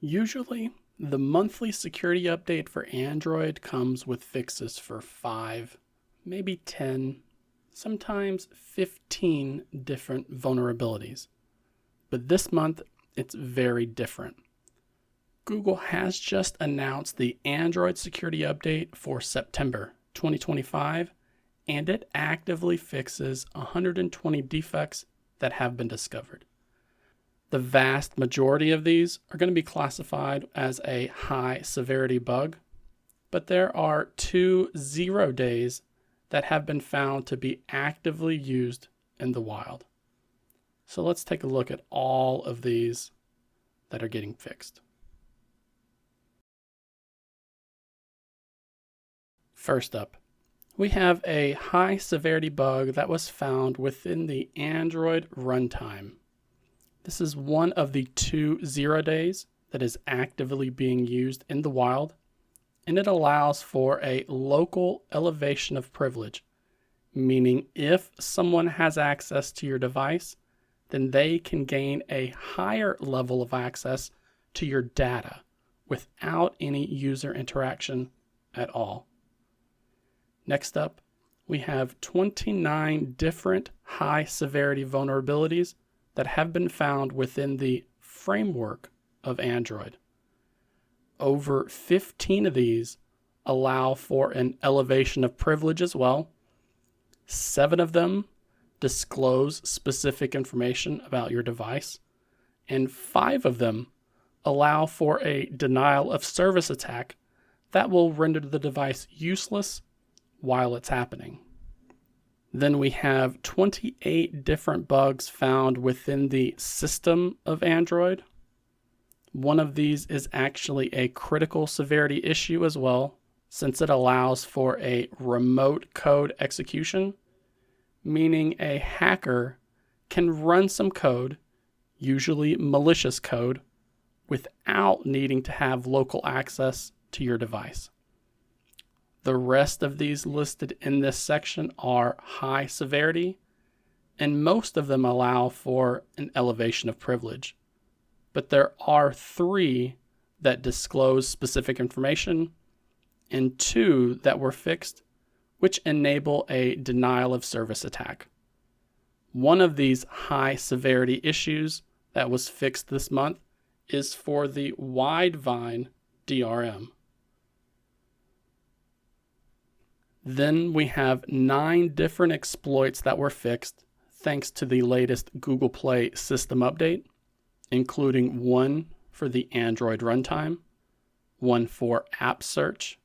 Usually, the monthly security update for Android comes with fixes for 5, maybe 10, sometimes 15 different vulnerabilities. But this month, it's very different. Google has just announced the Android security update for September 2025, and it actively fixes 120 defects that have been discovered. The vast majority of these are going to be classified as a high severity bug, but there are 2 0 days that have been found to be actively used in the wild. So let's take a look at all of these that are getting fixed. First up, we have a high severity bug that was found within the Android Runtime. This is one of the 2 0 days that is actively being used in the wild, and it allows for a local elevation of privilege, meaning if someone has access to your device, then they can gain a higher level of access to your data without any user interaction at all. Next up, we have 29 different high severity vulnerabilities that have been found within the framework of Android. Over 15 of these allow for an elevation of privilege as well. 7 of them disclose specific information about your device, and 5 of them allow for a denial of service attack that will render the device useless while it's happening. Then we have 28 different bugs found within the system of Android. One of these is actually a critical severity issue as well, since it allows for a remote code execution, meaning a hacker can run some code, usually malicious code, without needing to have local access to your device. The rest of these listed in this section are high severity, and most of them allow for an elevation of privilege. But there are 3 that disclose specific information, and 2 that were fixed, which enable a denial of service attack. One of these high severity issues that was fixed this month is for the Widevine DRM. Then we have 9 different exploits that were fixed thanks to the latest Google Play system update, including 1 for the Android Runtime, 1 for App Search,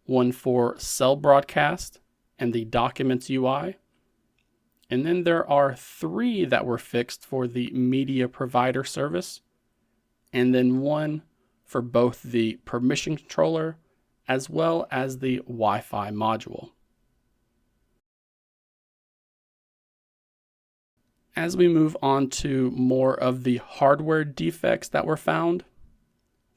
1 for Cell Broadcast and the Documents UI, and then there are 3 that were fixed for the Media Provider Service, and then 1 for both the Permission Controller as well as the Wi-Fi module. As we move on to more of the hardware defects that were found,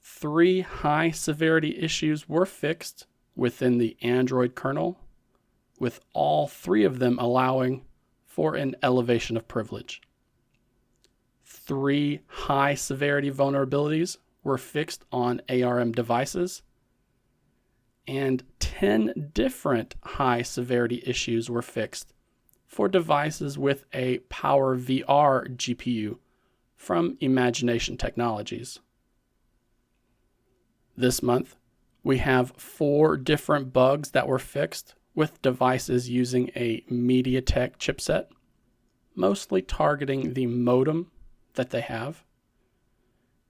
3 high severity issues were fixed within the Android kernel, with all 3 of them allowing for an elevation of privilege. 3 high severity vulnerabilities were fixed on ARM devices, and 10 different high severity issues were fixed for devices with a Power VR GPU from Imagination Technologies. This month, we have 4 different bugs that were fixed with devices using a MediaTek chipset, mostly targeting the modem that they have.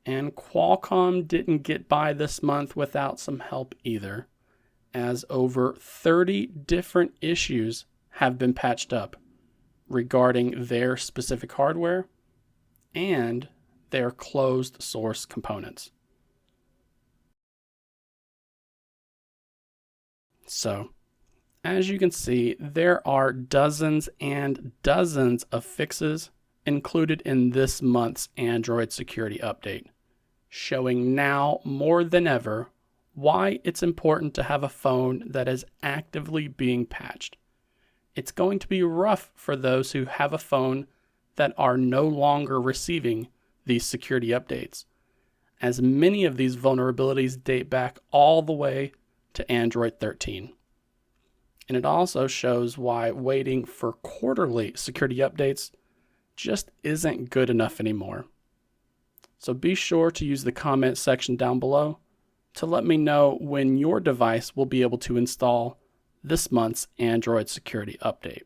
And Qualcomm didn't get by this month without some help either, as over 30 different issues have been patched up regarding their specific hardware and their closed source components. So, as you can see, there are dozens and dozens of fixes included in this month's Android security update, showing now more than ever why it's important to have a phone that is actively being patched. It's going to be rough for those who have a phone that are no longer receiving these security updates, as many of these vulnerabilities date back all the way to Android 13. And it also shows why waiting for quarterly security updates just isn't good enough anymore. So be sure to use the comment section down below to let me know when your device will be able to install this month's Android security update.